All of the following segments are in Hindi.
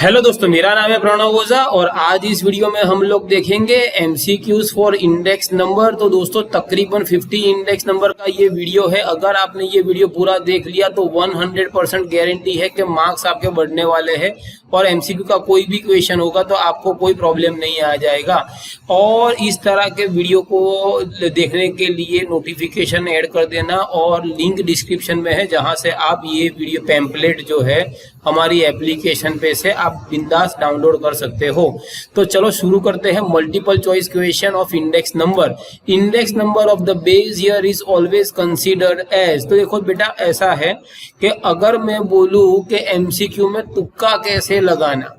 हेलो दोस्तों, मेरा नाम है प्रणव ओझा और आज इस वीडियो में हम लोग देखेंगे एमसीक्यूज फॉर इंडेक्स नंबर। तो दोस्तों तकरीबन 50 इंडेक्स नंबर का ये वीडियो है। अगर आपने ये वीडियो पूरा देख लिया तो 100% गारंटी है कि मार्क्स आपके बढ़ने वाले हैं और एमसीक्यू का कोई भी क्वेश्चन होगा तो आपको कोई प्रॉब्लम नहीं आ जाएगा। और इस तरह के वीडियो को देखने के लिए नोटिफिकेशन ऐड कर देना और लिंक डिस्क्रिप्शन में है, जहां से आप ये वीडियो पैम्पलेट जो है हमारी एप्लीकेशन पे से आप बिंदास डाउनलोड कर सकते हो। तो चलो शुरू करते हैं। Multiple choice question of index number. Index number of the base year is always considered as. तो देखो बेटा, ऐसा है कि अगर मैं बोलूं कि एमसीक्यू में तुक्का कैसे लगाना,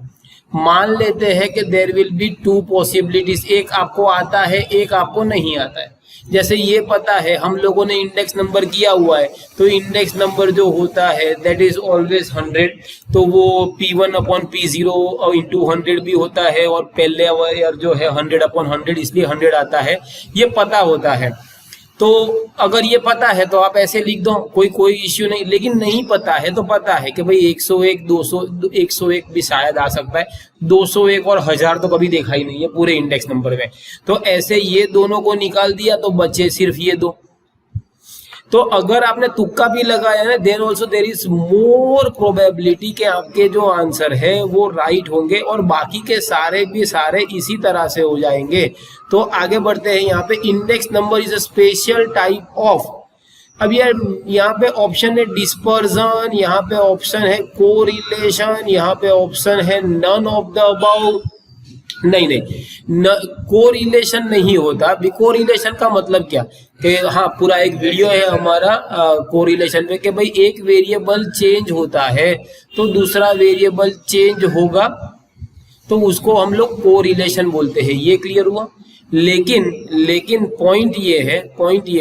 मान लेते हैं कि there will be two possibilities, एक आपको आता है एक आपको नहीं आता है। जैसे ये पता है, हम लोगों ने इंडेक्स नंबर किया हुआ है, तो इंडेक्स नंबर जो होता है दैट इज ऑलवेज 100। तो वो P1/P0 इंटू 100 भी होता है और पहले ईयर जो है 100/100, इसलिए 100 आता है, ये पता होता है। तो अगर ये पता है तो आप ऐसे लिख दो, कोई इश्यू नहीं। लेकिन नहीं पता है तो पता है कि भाई 101, 200, 101 भी शायद आ सकता है, 201 और 1000 तो कभी देखा ही नहीं है पूरे इंडेक्स नंबर में। तो ऐसे ये दोनों को निकाल दिया तो बचे सिर्फ ये दो। तो अगर आपने तुक्का भी लगाया ना, then also there is more probability कि आपके जो आंसर है वो राइट होंगे और बाकी के सारे इसी तरह से हो जाएंगे। तो आगे बढ़ते हैं। यहाँ पे index number is a special type of, अब यार यहाँ पे ऑप्शन है डिस्पर्जन, यहाँ पे ऑप्शन है कोरिलेशन, यहाँ पे ऑप्शन है नन ऑफ द अबाउ। नहीं, कोरिलेशन नहीं होता। कोरिलेशन का मतलब क्या कि हाँ, पूरा एक वीडियो है हमारा कोरिलेशन पे कि भाई एक वेरिएबल चेंज होता है तो दूसरा वेरिएबल चेंज होगा, तो उसको हम लोग कोरिलेशन बोलते हैं। ये क्लियर हुआ। लेकिन पॉइंट ये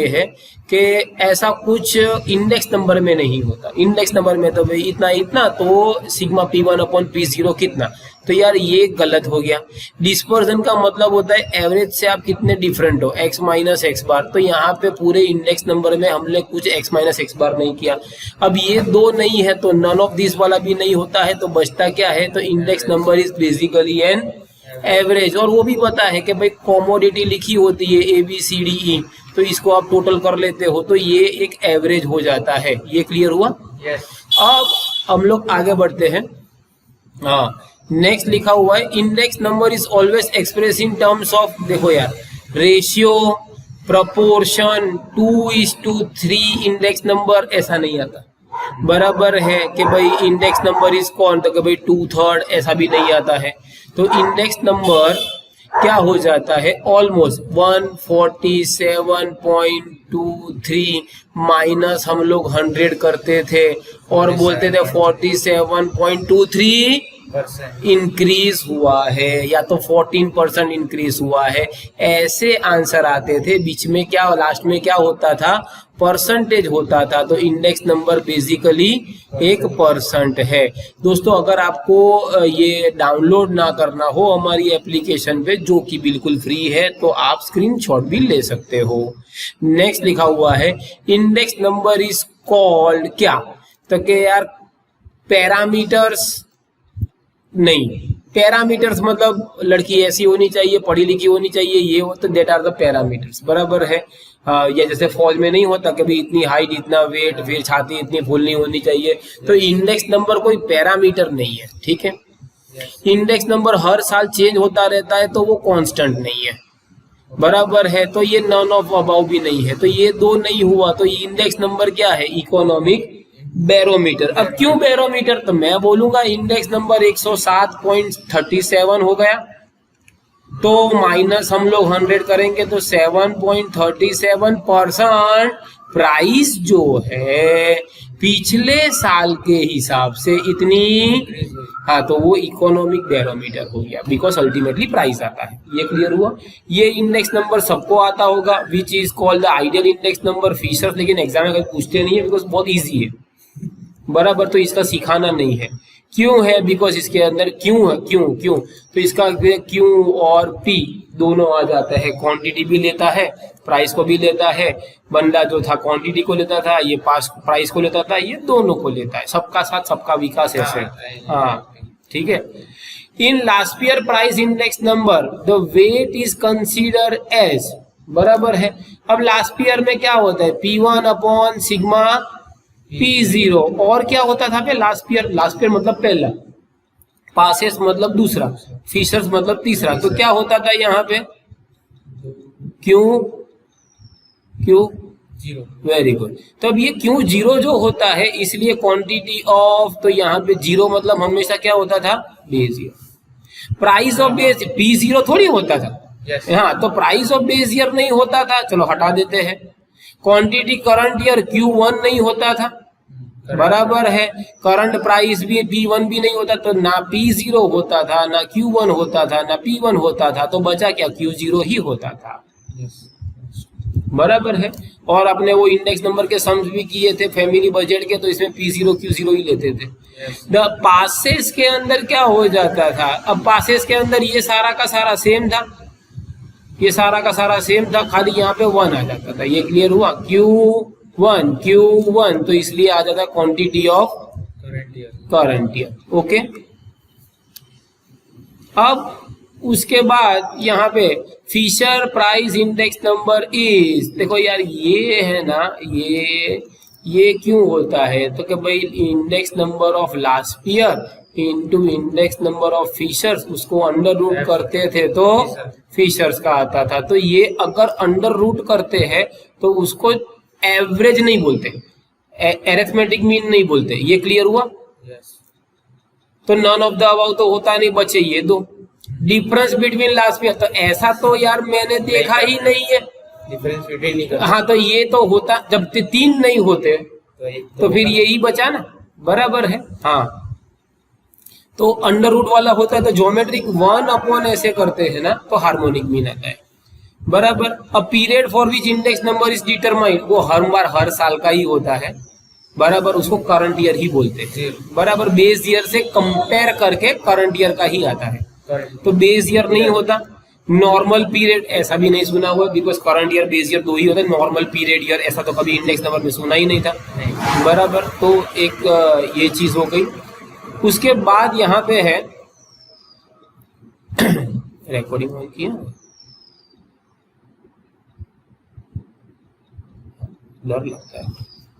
है कि ऐसा कुछ इंडेक्स नंबर में नहीं होता। इंडेक्स नंबर में तो भाई इतना तो सिग्मा P1/P0 कितना, तो यार ये गलत हो गया। डिस्पर्जन का मतलब होता है एवरेज से आप कितने डिफरेंट हो, x माइनस एक्स बार। तो यहाँ पे पूरे इंडेक्स नंबर में हमने कुछ x माइनस एक्स बार नहीं किया। अब ये दो नहीं है तो नन ऑफ दिस वाला भी नहीं होता है, तो बचता क्या है, तो index number is basically an average. और वो भी पता है कि भाई कॉमोडिटी लिखी होती है ABCDE, तो इसको आप टोटल कर लेते हो तो ये एक एवरेज हो जाता है। ये क्लियर हुआ। अब हम लोग आगे बढ़ते हैं। हाँ, नेक्स्ट लिखा हुआ है index number is always express in terms of, देखो यार, रेशियो, प्रपोर्शन, 2:3 इंडेक्स नंबर ऐसा नहीं आता। बराबर है कि भाई इंडेक्स नंबर इज कौन, तो कि भाई 2/3 ऐसा भी नहीं आता है। तो इंडेक्स नंबर क्या हो जाता है, ऑलमोस्ट 147.23 माइनस हम लोग 100 करते थे और बोलते थे 47.23 इंक्रीज हुआ है या तो 14% इंक्रीज हुआ है, ऐसे आंसर आते थे। बीच में क्या, लास्ट में क्या होता था, परसेंटेज होता था। तो इंडेक्स नंबर बेसिकली 1% है। दोस्तों अगर आपको ये डाउनलोड ना करना हो हमारी एप्लीकेशन पे, जो कि बिल्कुल फ्री है, तो आप स्क्रीनशॉट भी ले सकते हो। नेक्स्ट लिखा हुआ है इंडेक्स नंबर इज कॉल्ड क्या, तो कि यार पैरामीटर्स नहीं, पैरामीटर्स मतलब लड़की ऐसी होनी चाहिए, पढ़ी लिखी होनी चाहिए, ये हो तो देट आर द पैरामीटर्स। बराबर है। या जैसे फौज में नहीं होता कभी इतनी हाइट, इतना वेट, फिर छाती इतनी फूलनी होनी चाहिए, तो इंडेक्स नंबर कोई पैरामीटर नहीं है। ठीक है। इंडेक्स नंबर हर साल चेंज होता रहता है तो वो कांस्टेंट नहीं है। बराबर है। तो ये नन ऑफ अबाउ भी नहीं है, तो ये दो नहीं हुआ। तो इंडेक्स नंबर क्या है, इकोनॉमिक बैरोमीटर। अब क्यों बैरोमीटर, तो मैं बोलूंगा इंडेक्स नंबर 107.37 हो गया, तो माइनस हम लोग 100 करेंगे तो 7.37% प्राइस जो है पिछले साल के हिसाब से इतनी, हाँ, तो वो इकोनॉमिक बैरोमीटर हो गया, बिकॉज अल्टीमेटली प्राइस आता है। ये क्लियर हुआ। ये इंडेक्स नंबर सबको आता होगा, which is called the ideal index number features, लेकिन एग्जाम में कभी पूछते नहीं है बिकॉज बहुत ईजी है। बराबर, तो इसका सिखाना नहीं है। क्यों है, बिकॉज इसके अंदर क्यों है, क्यों तो इसका क्यू और पी दोनों आ जाता है। क्वांटिटी भी लेता है, प्राइस को भी लेता है। बंदा जो था क्वांटिटी को लेता था, ये पास प्राइस को लेता था, ये दोनों को लेता है। सबका साथ सबका विकास ऐसे। हाँ ठीक है। In last year price index number the weight is consider as, बराबर है। अब लास्ट ईयर में क्या होता है, P1 अपॉन सिग्मा P0, और क्या होता था पे लास्ट ईयर मतलब पहला, पासेस मतलब दूसरा, फिशर्स मतलब तीसरा, तो क्या होता था यहाँ पे क्यू जीरो, वेरी गुड। तो अब ये क्यू जीरो जो होता है, इसलिए क्वांटिटी ऑफ, तो यहाँ पे जीरो मतलब हमेशा क्या होता था, base year. Price of base P0 थोड़ी होता था, हाँ, तो प्राइस ऑफ बेस ईयर नहीं होता था, चलो हटा देते हैं। क्वांटिटी करंट ईयर Q1 नहीं होता था, बराबर है। करंट प्राइस भी P1 भी नहीं होता, तो ना P0 होता था, ना Q1 होता था, ना P1 होता था, तो बचा क्या, Q0 ही होता था, बराबर है। और अपने वो इंडेक्स नंबर के सम्स भी किए थे फैमिली बजट के, तो इसमें P0 Q0 ही लेते थे। द पासेस के अंदर क्या हो जाता था, अब पासेस के अंदर ये सारा का सारा सेम था, ये सारा का सारा सेम था, खाली यहाँ पे 1 आ जाता था। ये क्लियर हुआ, Q1, तो इसलिए आ जाता quantity of current year, okay. अब उसके बाद यहाँ पे Fisher price index number is, देखो यार ये है ना, ये क्यों होता है, तो कि भाई index number of last year into index number of Fisher's, उसको अंडर रूट करते थे तो फिशर्स का आता था। तो ये अगर अंडर रूट करते हैं तो उसको एवरेज नहीं बोलते, एरिथमेटिक मीन नहीं बोलते, ये क्लियर हुआ। तो नन ऑफ द अबव तो होता नहीं, बचे ये दो। डिफरेंस बिटवीन लास्ट ईयर, तो ऐसा तो यार मैंने देखा ही नहीं है, डिफरेंस बिटवीन नहीं करता। हाँ, तो ये तो होता, जब 3 नहीं होते तो फिर यही बचा ना, बराबर है। हाँ, तो अंडर रूट वाला होता है तो ज्योमेट्रिक 1 अपॉन ऐसे करते हैं ना, तो हार्मोनिक मीन आता है, बराबर। अब period for which index number is determined, वो हर बार हर साल का ही होता है, बराबर, उसको करंट ईयर ही बोलते हैं, बराबर। बेस ईयर से कंपेयर करके करंट ईयर का ही आता है, तो बेस ईयर नहीं होता। नॉर्मल पीरियड ऐसा भी नहीं सुना हुआ, because current year base year 2 ही होता है, नॉर्मल पीरियड ईयर ऐसा तो कभी इंडेक्स नंबर में सुना ही नहीं था, बराबर। तो एक ये चीज हो गई। उसके बाद यहाँ पे है रिकॉर्डिंग ऑन किया, डर लगता है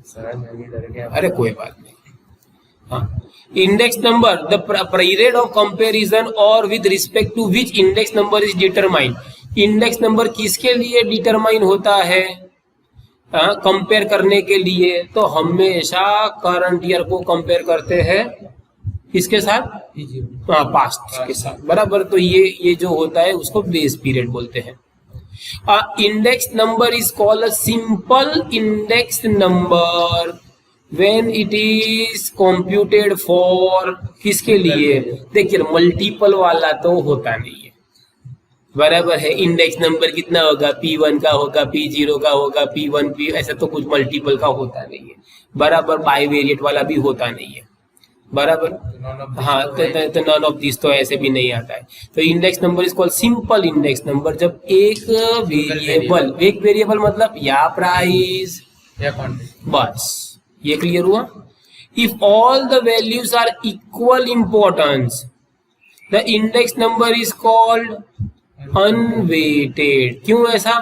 सर, मैं भी डर गया। अरे कोई बात नहीं। हाँ, index number the period of comparison और with respect to which index number is determined. Index number किसके लिए डिटरमाइन होता है, कंपेयर करने के लिए, तो हमेशा करंट ईयर को कंपेयर करते हैं किसके साथ, हाँ, पास्ट के साथ, बराबर। तो ये जो होता है उसको बेस पीरियड बोलते हैं। Index number is called a simple index number when it is computed for, किसके लिए, देखिए मल्टीपल वाला तो होता नहीं है, बराबर है। इंडेक्स नंबर कितना होगा, P1 का होगा, P0 का होगा, P1 P, ऐसा तो कुछ मल्टीपल का होता नहीं है, बराबर। बाइवेरिएट वाला भी होता नहीं है, बराबर। हाँ, तो नन ऑफ दिस तो ऐसे भी नहीं आता है। तो index number is called simple index number जब एक वेरिएबल मतलब या प्राइस या क्वांटिटी, बस ये क्लियर हुआ। If all the values are equal importance the index number is called unweighted. क्यों ऐसा,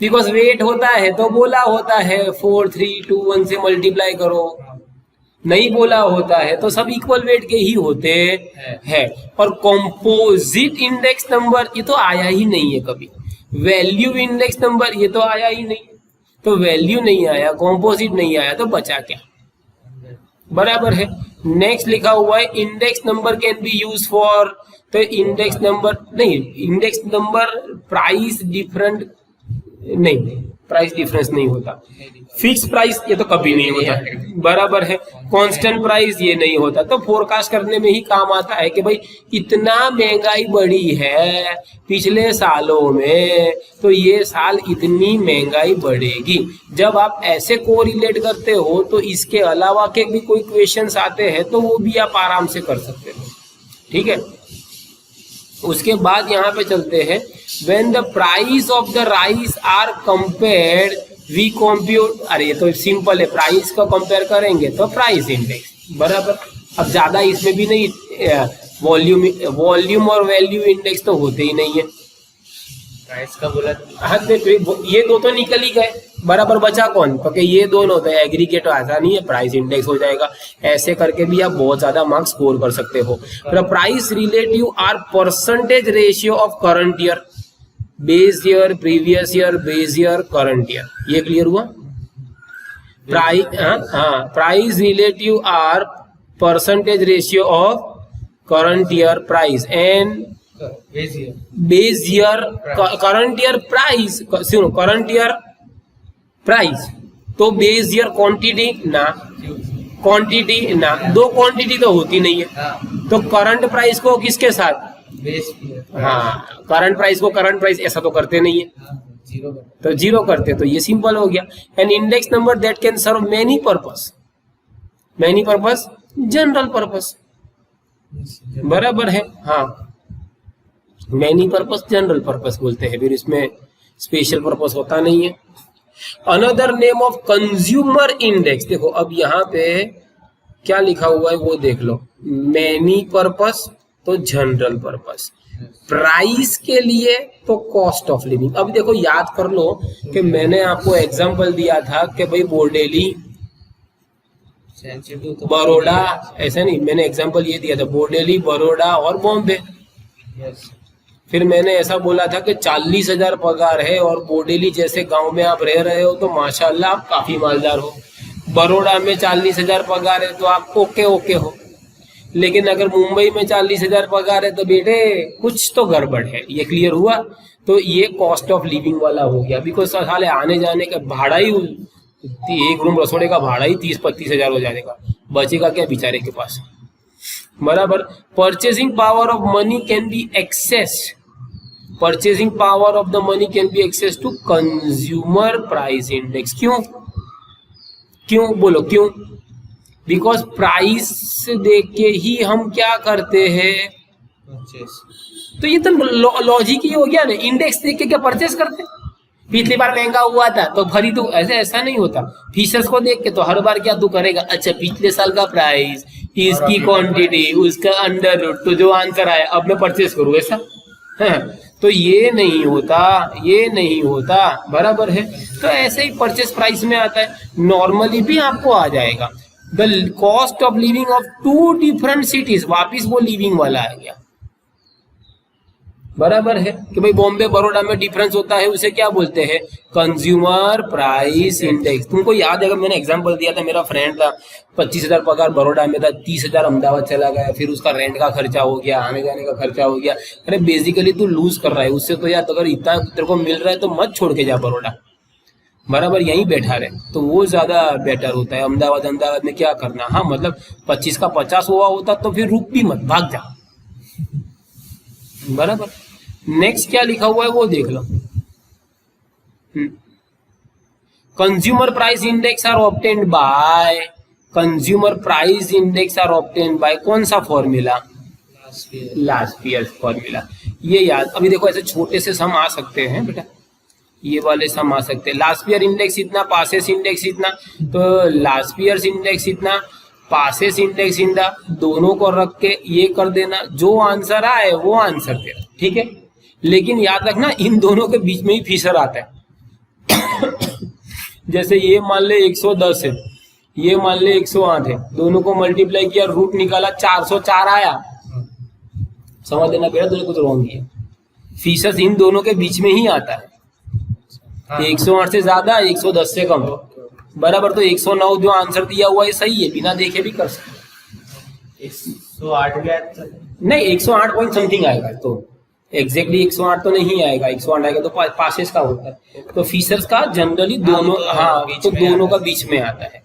बिकॉज वेट होता है तो बोला होता है 4 3 2 1 से मल्टीप्लाई करो, नहीं बोला होता है तो सब इक्वल वेट के ही होते हैं। और कंपोजिट इंडेक्स नंबर ये तो आया ही नहीं है कभी, वैल्यू इंडेक्स नंबर ये तो आया ही नहीं, तो वैल्यू नहीं आया, कंपोजिट नहीं आया, तो बचा क्या, बराबर है। नेक्स्ट लिखा हुआ है index number can be use for, तो इंडेक्स नंबर नहीं, इंडेक्स नंबर प्राइस डिफरेंट नहीं, प्राइस डिफरेंस नहीं होता। फिक्स प्राइस ये तो कभी नहीं होता, बराबर है। कांस्टेंट प्राइस ये नहीं होता। तो फोरकास्ट करने में ही काम आता है कि भाई इतना महंगाई बढ़ी है पिछले सालों में, तो ये साल इतनी महंगाई बढ़ेगी। जब आप ऐसे कोरिलेट करते हो तो इसके अलावा के भी कोई क्वेश्चंस आते हैं तो वो भी आप आराम से कर सकते हो, ठीक है। उसके बाद यहाँ पे चलते हैं, when the price of the rice are compared we compute, अरे ये तो सिंपल है, प्राइस का कंपेयर करेंगे तो प्राइस इंडेक्स, बराबर। अब ज्यादा इसमें भी नहीं, वॉल्यूम और वैल्यू इंडेक्स तो होते ही नहीं है। प्राइस का बोला हाँ, ये दो तो निकल ही गए, बराबर बचा कौन, क्योंकि ये दोनों होते हैं, एग्रीगेट ऐसा नहीं है, प्राइस इंडेक्स हो जाएगा। ऐसे करके भी आप बहुत ज्यादा मार्क्स स्कोर कर सकते हो। Price relative are percentage ratio of current year, base year, previous year, base year, current year. ये क्लियर हुआ? Price relative are percentage ratio of current year price and base year current year price, सुनो करंट ईयर प्राइस तो बेस ईयर क्वांटिटी ना, क्वांटिटी ना, दो क्वांटिटी तो होती नहीं है। तो करंट प्राइस को किसके साथ, बेस, हाँ करंट प्राइस को करंट प्राइस ऐसा तो करते नहीं है, तो जीरो करते, तो ये सिंपल हो गया। An index number that can serve many purpose, many purpose, general purpose, बराबर है। हाँ, मेनी पर्पस जनरल पर्पस बोलते हैं, फिर इसमें स्पेशल पर्पस होता नहीं है। Another name of consumer index, देखो अब यहाँ पे क्या लिखा हुआ है वो देख लो, मेनी पर्पस तो जनरल पर्पस, प्राइस के लिए तो कॉस्ट ऑफ लिविंग। अब देखो याद कर लो कि मैंने आपको एग्जांपल दिया था कि भाई बोर्डेली, बड़ौदा, ऐसा नहीं, मैंने एग्जांपल ये दिया था बोर्डेली, बड़ौदा और बॉम्बे। फिर मैंने ऐसा बोला था कि 40,000 पगार है और बोर्डेली जैसे गांव में आप रह रहे हो तो माशाल्लाह आप काफी मालदार हो, बड़ौदा में 40,000 पगार है तो आप ओके ओके हो, लेकिन अगर मुंबई में 40,000 पगार है तो बेटे कुछ तो गड़बड़ है। ये क्लियर हुआ? तो ये कॉस्ट ऑफ लिविंग वाला हो गया, बिकॉज साले आने जाने का भाड़ा ही, एक रूम रसोड़े का भाड़ा ही 30-35 हजार हो जाएगा, बचेगा क्या बेचारे के पास, बराबर। Purchasing power of money can be access, purchasing power of the money can be access to consumer price index. क्यों क्यों बोलो क्यों? बिकॉज प्राइस देख के ही हम क्या करते हैं, तो ये तो लॉजिक ही हो गया ना, इंडेक्स देख के क्या परचेस करते। पिछली बार महंगा हुआ था तो खरीदू, ऐसा नहीं होता। फीचर्स को देख के तो हर बार क्या तू करेगा, अच्छा पिछले साल का प्राइस, इसकी क्वांटिटी, उसका अंडर रूट, तो जो आंसर आया अब मैं परचेस करूँ, ऐसा है? तो ये नहीं होता, ये नहीं होता, बराबर है। तो ऐसे ही परचेस प्राइस में आता है, नॉर्मली भी आपको आ जाएगा। The cost of living of two different cities, वापिस वो लिविंग वाला आ गया, बराबर है कि भाई बॉम्बे बड़ौदा में डिफरेंस होता है, उसे क्या बोलते हैं, कंज्यूमर प्राइस इंडेक्स। तुमको याद है कि मैंने एग्जांपल दिया था, मेरा फ्रेंड था 25,000 पगार बड़ौदा में था, 30,000 अहमदाबाद चला गया, फिर उसका रेंट का खर्चा हो गया, आने जाने का खर्चा हो गया। अरे बेसिकली तू लूज कर रहा है उससे, तो यार अगर इतना तेरे को मिल रहा है तो मत छोड़ के जा बड़ौदा, बराबर यहीं बैठा रहे, तो वो ज्यादा बेटर होता है। अहमदाबाद में क्या करना, हाँ मतलब 25 का 50 हुआ होता तो फिर रुक भी मत, भाग जा, बराबर। नेक्स्ट क्या लिखा हुआ है वो देख लो, consumer price index are obtained by, consumer price index are obtained by कौन सा फॉर्मूला, लास्ट ईयर फॉर्मूला। ये याद, अभी देखो ऐसे छोटे से सम आ सकते हैं बेटा, ये वाले सम आ सकते हैं, लास्ट ईयर इंडेक्स इतना, पासेस इंडेक्स इतना, तो लास्ट ईयर इंडेक्स इतना, पासेस इंडेक्स इतना, दोनों को रख के ये कर देना, जो आंसर आए वो आंसर तेरा, ठीक है। लेकिन याद रखना इन दोनों के बीच में ही फीचर आता है। जैसे ये मान ले 110 है, ये मान ले 108 है, दोनों को मल्टीप्लाई किया, रूट निकाला, 404 आया, समझ लेना बेटा तुमने कुछ रॉन्ग किया। फीचर इन दोनों के बीच में ही आता है, 108 से ज्यादा, 110 से कम, बराबर। तो 109 जो आंसर दिया हुआ है सही है, बिना देखे भी कर सकते। 108 नहीं, 108 पॉइंट समथिंग आएगा, तो एग्जैक्टली 108 तो नहीं आएगा, 108 आएगा तो पासेस का होता है, तो फीचर्स का जनरली दोनों, हाँ तो दोनों का बीच में आता है,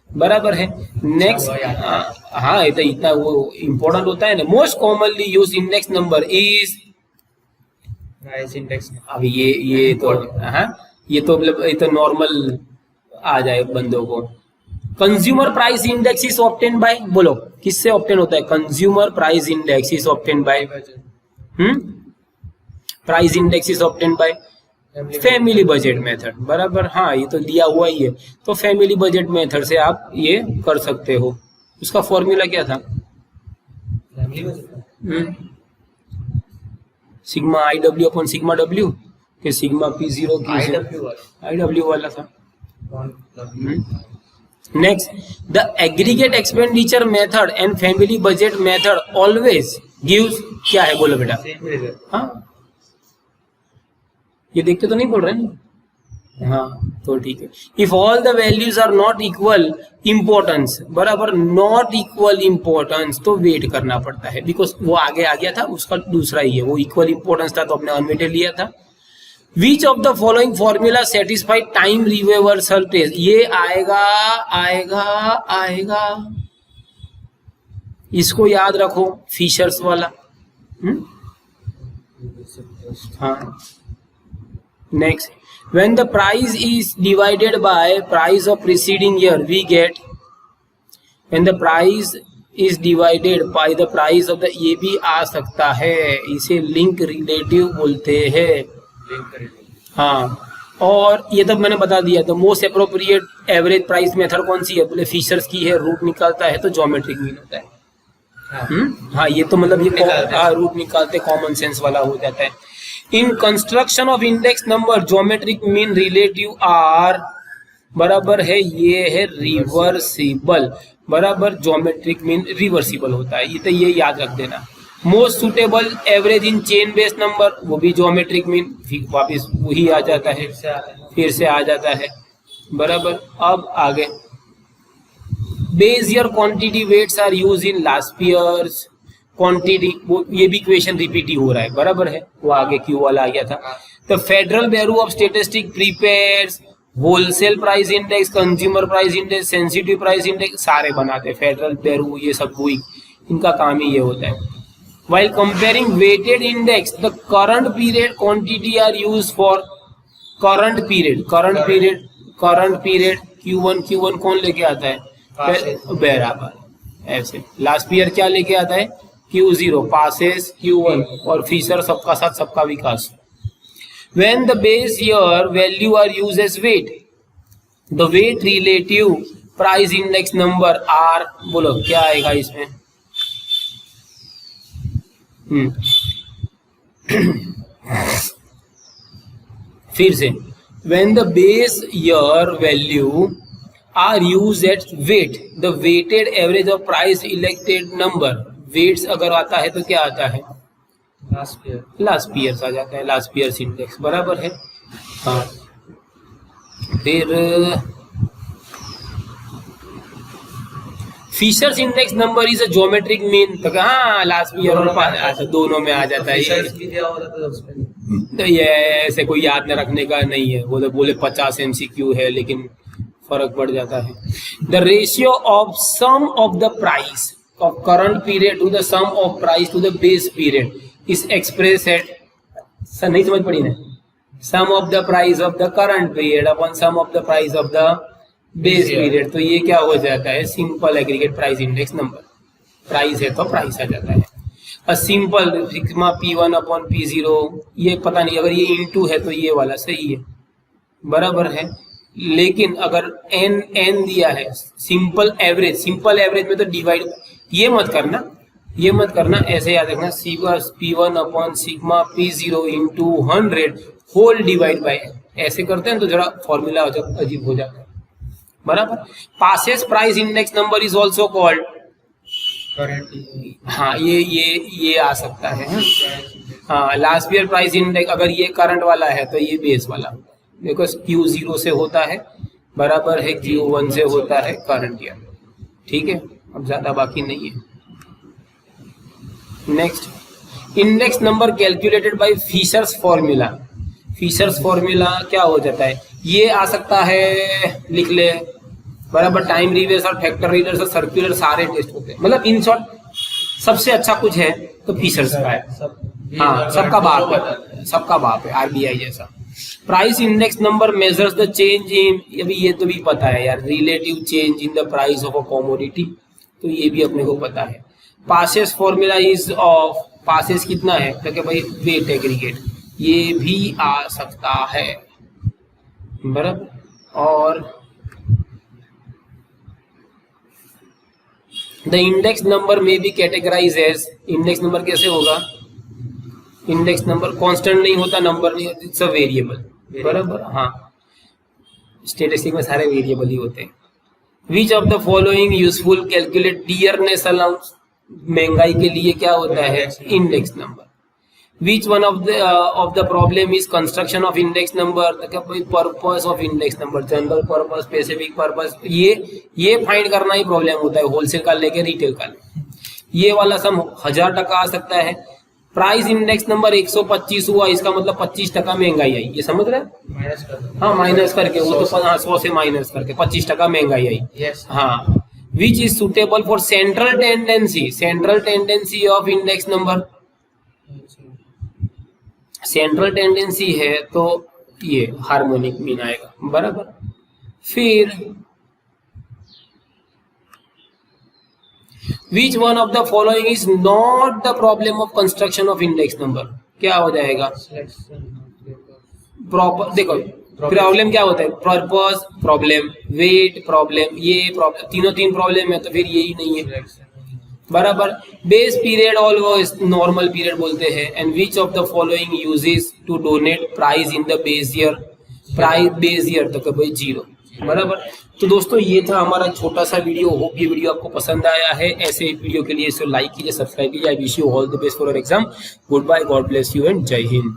बराबर है। नेक्स्ट, हाँ ये तो इतना वो इम्पोर्टेंट होता है ना। Most commonly use index number is price index. अब ये तो हाँ, ये तो मतलब ये तो नॉर्मल आ जाए बंदों को। Consumer price index is obtain bye, बोलो किससे ऑब्टेन होता है, consumer price index is obtain bye, price index is obtain bye family budget method, बराबर। हाँ ये तो दिया हुआ ही है, तो फैमिली बजट मेथड से आप ये कर सकते हो, उसका फॉर्मूला क्या था? फैमिली में कितना? Sigma I W upon sigma W के सिग्मा पी जीरो IW वाला आई डब्ल्यू वाला था। कौन? Next, the aggregate expenditure method and family budget method always gives, क्या है बोलो बेटा? Same result. हाँ, ये देख के तो नहीं बोल रहे ना? हाँ तो ठीक है। If all the values are not equal importance, बराबर नॉट इक्वल इम्पोर्टेंस, तो वेट करना पड़ता है, बिकॉज वो आगे आ गया था, उसका दूसरा ही है, वो इक्वल इम्पोर्टेंस था तो अपने अनवेटेड लिया था। Which of the following formula satisfy time reversal test, ये आएगा आएगा आएगा, इसको याद रखो, फिशर्स वाला। हाँ, next, when the price is divided by price of preceding year we get, when the price is divided by the price of the, ये भी आ सकता है, इसे लिंक रिलेटिव बोलते हैं। लिंक करेंगे। हाँ, और ये तो मैंने बता दिया। तो most appropriate average price method कौन सी है? बोले फिशर्स की है, रूट निकालता है तो ज्योमेट्रिक मीन होता है। हाँ, ये तो मतलब ये रूट निकालते कॉमन सेंस वाला हो जाता है। In construction of index number geometric mean relative are, बराबर है, ये है रिवर्सिबल, बराबर ज्योमेट्रिक मीन रिवर्सिबल होता है, ये तो ये याद रख देना। Most suitable average in chain base number, वो भी ज्योमेट्रिक मीन, वापिस वही आ जाता है, फिर से आ जाता है, बराबर। अब आगे, base year quantity weights are use in last years quantity, वो ये भी इक्वेशन रिपीट ही हो रहा है, बराबर है, वो आगे क्यू वाला आ गया था। The federal bureau of statistics prepares wholesale price index, consumer price index, sensitive price index, सारे बनाते हैं फेडरल ब्यूरो, ये सब वही, इनका काम ही ये होता है। While comparing weighted index, the current period quantity are used for current period Q1 कौन लेके आता है? बराबर, ऐसे। लास्ट ईयर क्या लेके आता है? Q0 passes Q1, और फिशर सबका साथ सबका विकास। When the base year value are used as weight, the weight relative price index number are, बोलो क्या आएगा इसमें? फिर से, when the base year value are used as weight, the weighted average of price elected number, weights अगर आता है तो क्या आता है? लास्ट ईयर्स आ जाता है, लास्ट ईयर्स इंडेक्स, बराबर है। हाँ, फिर Fisher's index number is a geometric mean, तो हाँ लास्ट ईयर और दोनों में आ जाता है। तो ये ऐसे कोई याद न रखने का नहीं है, वो तो बोले 50 MCQ है, लेकिन फर्क पड़ जाता है। The ratio of sum of the price of current period to the sum of price to the base period is express at, sir नहीं समझ पड़ी ना, sum of the price of the current period upon sum of the price of the base period, तो ये क्या हो जाता है? Simple aggregate price index number, price है तो प्राइस आ जाता है। A simple sigma P1 upon P0, ये पता नहीं, अगर ये इनटू है तो ये वाला सही है, बराबर है। लेकिन अगर n दिया है, सिंपल एवरेज में तो डिवाइड, ये मत करना, ऐसे याद रखना, sigma P1 upon sigma P0 into 100 whole divide by, ऐसे करते हैं तो जरा फॉर्मूला अजीब हो जाता है, बराबर। Passes price index number is also called, हाँ ये आ सकता है। हाँ, लास्ट ईयर प्राइस इंडेक्स, अगर ये करंट वाला है तो ये बेस वाला, बिकॉज Q0 से होता है, बराबर है, Q1 से होता है करंट ईयर, ठीक है। अब ज्यादा बाकी नहीं है। Next, index number calculated by Fisher's formula. Fisher's formula क्या हो जाता है? ये आ सकता है, लिख ले, बराबर। टाइम रिवर्स और फैक्टर रिवर्स और सर्कुलर सारे टेस्ट होते हैं, मतलब इन शॉर्ट सबसे अच्छा कुछ है तो फिशर्स का है। हाँ, सबका बाप है RBI जैसा। Price index number measures the change in, अभी ये तो भी पता है यार, relative change in the price of a commodity, तो ये भी अपने को पता है। Passes formula is of, passes कितना है तो क्या भाई? वेट एग्रीगेट, ये भी आ सकता है, बराबर। और द इंडेक्स नंबर में be categorize as, index number कैसे होगा, इंडेक्स नंबर कांस्टेंट नहीं होता, नंबर नहीं होता, इट्स अ वेरिएबल, बराबर, हाँ, स्टैटिस्टिक में सारे वेरिएबल ही होते हैं। विच of the following useful calculate dearness allowance, महंगाई के लिए क्या होता है, index number. Which one of the problem is construction of index number, purpose of index number, general purpose, specific purpose, ये फाइंड करना ही प्रॉब्लम होता है होलसेल का लेके रिटेल का। ये वाला सम 1000% आ सकता है। प्राइस इंडेक्स नंबर 125 हुआ, इसका मतलब 25% महंगाई आई, ये समझ रहे हैं, माइनस कर दो। हाँ माइनस करके, वो तो 100 से माइनस करके 25% महंगाई आई। यस। हाँ, which is suitable for central tendency, central tendency of index number, central tendency है तो ये हार्मोनिक मीन आएगा, बराबर। फिर which one of the following is not the problem of construction of index number, क्या हो जाएगा, प्रॉपर, देखो प्रॉब्लम क्या होता है, पर्पस प्रॉब्लम, वेट प्रॉब्लम, ये प्रॉब्लम, तीन प्रॉब्लम है तो फिर यही नहीं है, बराबर। Base period always normal period बोलते हैं। And which of the following uses to donate prize in the base year, price base year तो भाई 0, बराबर। तो दोस्तों ये था हमारा छोटा सा वीडियो, होप ये वीडियो आपको पसंद आया है। ऐसे वीडियो के लिए इसे लाइक कीजिए, सब्सक्राइब कीजिए। I wish you all the best for your exam. Goodbye, God bless you and जय हिंद।